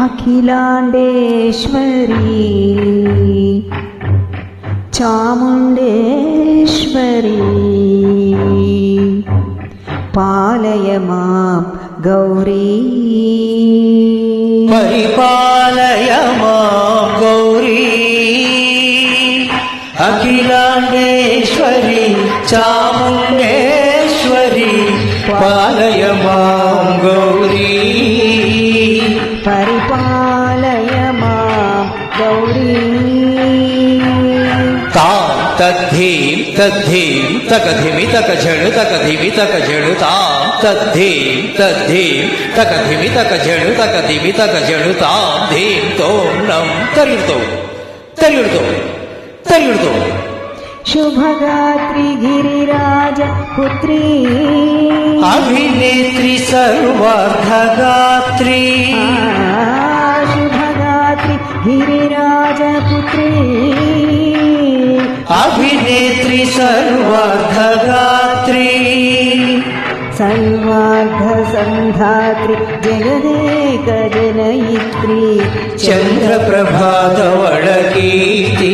అఖిలాండేశ్వరి చాముండేశ్వరి పాలయ మాం గౌరీ పరిపాలయ మాం గౌరీ అఖిలాండేశ్వరి చాముండేశ్వరి పాలయ మాం గౌరీ పరిపాలయ మాం గౌరీ తాం తద్ధీం తద్ధీం తకధిమి తకఝడు తకధిమి తకఝడు తాం తద్ధీం తద్ధీం తకధిమి తకఝడు తకధిమి తకఝడు తాం ధీం తోం నం తరియుడుతో తరియుడుతో తరియుడుతో శుభగాత్రి గిరిరాజ పుత్రీ అభినేత్రి సర్వార్ధగాత్రి శుభగాత్రి గిరిరాజ పుత్రీ అభినేత్రి సర్వార్ధగాత్రి సర్వార్ధ సంధాత్రి జగదేక జనయిత్రి చంద్రప్రభాతవళకీర్తి